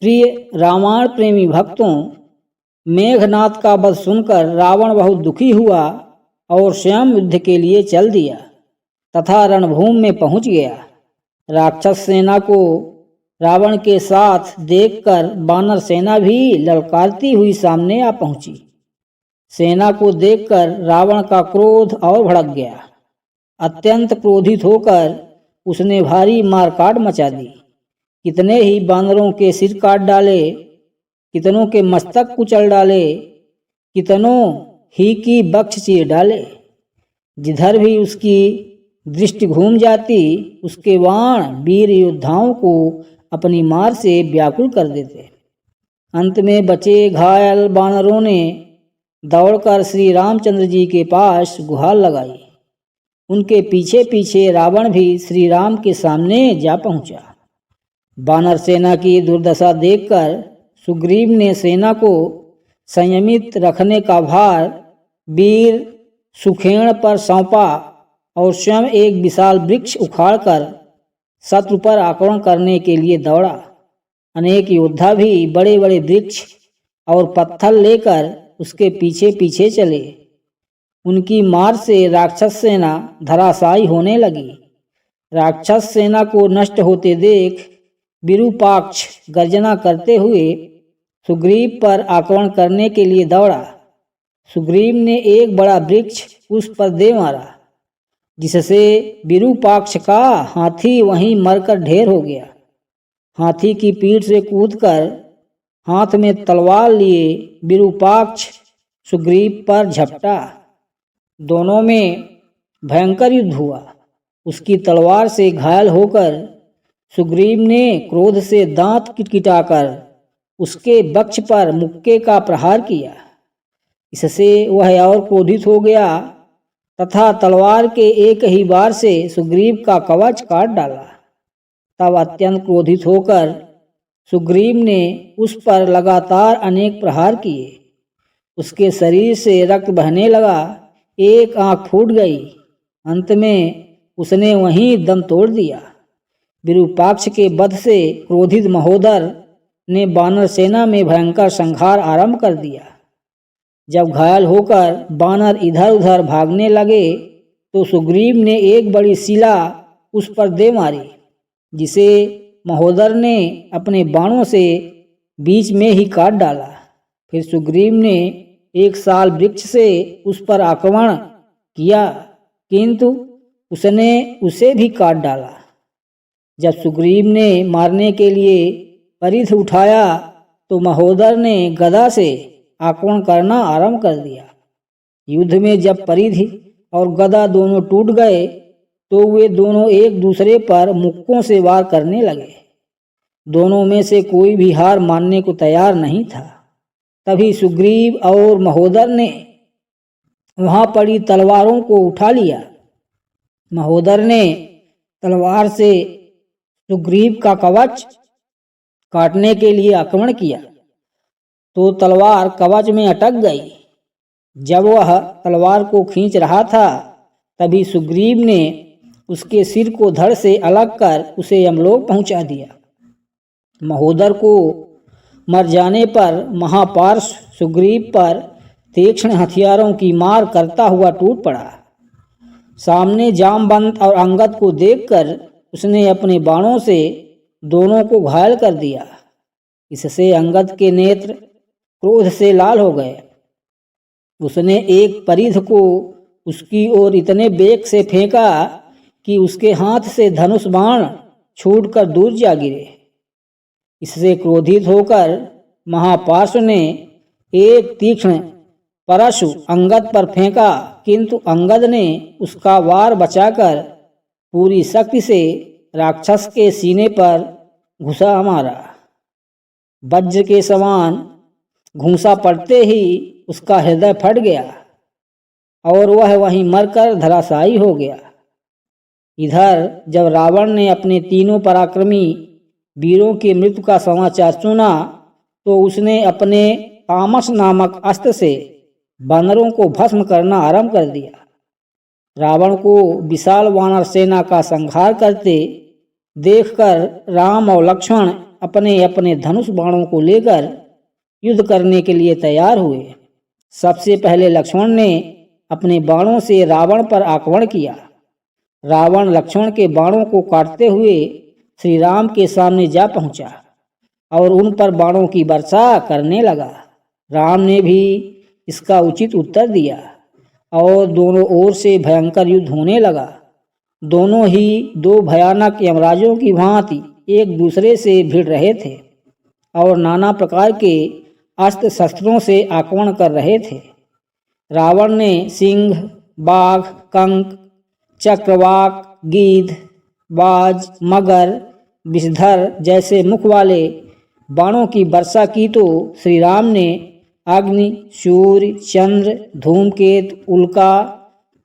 प्रिय रामायण प्रेमी भक्तों, मेघनाद का वध सुनकर रावण बहुत दुखी हुआ और स्वयं युद्ध के लिए चल दिया तथा रणभूमि में पहुंच गया। राक्षस सेना को रावण के साथ देखकर वानर सेना भी ललकारती हुई सामने आ पहुंची। सेना को देखकर रावण का क्रोध और भड़क गया। अत्यंत क्रोधित होकर उसने भारी मारकाट मचा दी। कितने ही बानरों के सिर काट डाले, कितनों के मस्तक कुचल डाले, कितनों ही की बख्श चीर डाले। जिधर भी उसकी दृष्टि घूम जाती, उसके बाण वीर योद्धाओं को अपनी मार से व्याकुल कर देते। अंत में बचे घायल बानरों ने दौड़कर श्री रामचंद्र जी के पास गुहार लगाई। उनके पीछे पीछे रावण भी श्री राम के सामने जा पहुंचा। वानर सेना की दुर्दशा देखकर सुग्रीव ने सेना को संयमित रखने का भार वीर सुखेण पर सौंपा और स्वयं एक विशाल वृक्ष उखाड़कर शत्रु पर आक्रमण करने के लिए दौड़ा। अनेक योद्धा भी बड़े बड़े वृक्ष और पत्थर लेकर उसके पीछे पीछे चले। उनकी मार से राक्षस सेना धराशायी होने लगी। राक्षस सेना को नष्ट होते देख विरूपाक्ष गर्जना करते हुए सुग्रीव पर आक्रमण करने के लिए दौड़ा। सुग्रीव ने एक बड़ा वृक्ष उस पर दे मारा, जिससे विरूपाक्ष का हाथी वहीं मरकर ढेर हो गया। हाथी की पीठ से कूदकर हाथ में तलवार लिए विरूपाक्ष सुग्रीव पर झपटा। दोनों में भयंकर युद्ध हुआ। उसकी तलवार से घायल होकर सुग्रीव ने क्रोध से दांत किटकिटाकर उसके वक्ष पर मुक्के का प्रहार किया। इससे वह और क्रोधित हो गया तथा तलवार के एक ही बार से सुग्रीव का कवच काट डाला। तब अत्यंत क्रोधित होकर सुग्रीव ने उस पर लगातार अनेक प्रहार किए। उसके शरीर से रक्त बहने लगा, एक आंख फूट गई। अंत में उसने वहीं दम तोड़ दिया। विरूपाक्ष के वध से क्रोधित महोदर ने वानर सेना में भयंकर संहार आरंभ कर दिया। जब घायल होकर वानर इधर उधर भागने लगे तो सुग्रीव ने एक बड़ी शिला उस पर दे मारी, जिसे महोदर ने अपने बाणों से बीच में ही काट डाला। फिर सुग्रीव ने एक साल वृक्ष से उस पर आक्रमण किया, किंतु उसने उसे भी काट डाला। जब सुग्रीव ने मारने के लिए परिध उठाया तो महोदर ने गदा से आक्रमण करना आरंभ कर दिया। युद्ध में जब परिधि और गदा दोनों टूट गए तो वे दोनों एक दूसरे पर मुक्कों से वार करने लगे। दोनों में से कोई भी हार मानने को तैयार नहीं था। तभी सुग्रीव और महोदर ने वहां पड़ी तलवारों को उठा लिया। महोदर ने तलवार से सुग्रीव का कवच काटने के लिए आक्रमण किया तो तलवार कवच में अटक गई। जब वह तलवार को खींच रहा था तभी सुग्रीव ने उसके सिर को धड़ से अलग कर उसे यमलोक पहुंचा दिया। महोदर को मर जाने पर महापार्श्व सुग्रीव पर तीक्ष्ण हथियारों की मार करता हुआ टूट पड़ा। सामने जामवंत और अंगद को देखकर उसने अपने बाणों से दोनों को घायल कर दिया। इससे अंगद के नेत्र क्रोध से लाल हो गए। उसने एक परिध को उसकी ओर इतने बेग से फेंका कि उसके हाथ से धनुष बाण छूटकर दूर जा गिरे। इससे क्रोधित होकर महापार्श्व ने एक तीक्ष्ण परशु अंगद पर फेंका, किंतु अंगद ने उसका वार बचाकर पूरी शक्ति से राक्षस के सीने पर घुसा मारा। वज्र के समान घूंसा पड़ते ही उसका हृदय फट गया और वह वहीं मरकर धराशायी हो गया। इधर जब रावण ने अपने तीनों पराक्रमी वीरों की मृत्यु का समाचार सुना तो उसने अपने तामस नामक अस्त्र से वानरों को भस्म करना आरंभ कर दिया। रावण को विशाल वानर सेना का संहार करते देखकर राम और लक्ष्मण अपने अपने धनुष बाणों को लेकर युद्ध करने के लिए तैयार हुए। सबसे पहले लक्ष्मण ने अपने बाणों से रावण पर आक्रमण किया। रावण लक्ष्मण के बाणों को काटते हुए श्री राम के सामने जा पहुंचा और उन पर बाणों की वर्षा करने लगा। राम ने भी इसका उचित उत्तर दिया और दोनों ओर से भयंकर युद्ध होने लगा। दोनों ही दो भयानक यमराजों की भांति एक दूसरे से भिड़ रहे थे और नाना प्रकार के अस्त्र शस्त्रों से आक्रमण कर रहे थे। रावण ने सिंह, बाघ, कंक, चक्रवाक, गीध, बाज, मगर, विषधर जैसे मुख वाले बाणों की वर्षा की तो श्री राम ने अग्नि, सूर्य, चंद्र, धूमकेतु, उल्का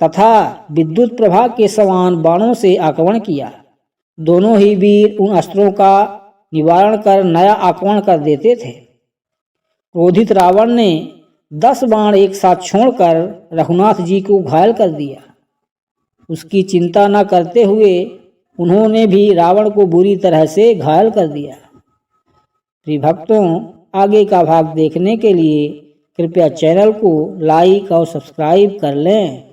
तथा विद्युत प्रभा के समान बाणों से आक्रमण किया। दोनों ही वीर उन अस्त्रों का निवारण कर नया आक्रमण कर देते थे। क्रोधित रावण ने 10 बाण एक साथ छोड़कर रघुनाथ जी को घायल कर दिया। उसकी चिंता न करते हुए उन्होंने भी रावण को बुरी तरह से घायल कर दिया। प्रिय भक्तों, आगे का भाग देखने के लिए कृपया चैनल को लाइक और सब्सक्राइब कर लें।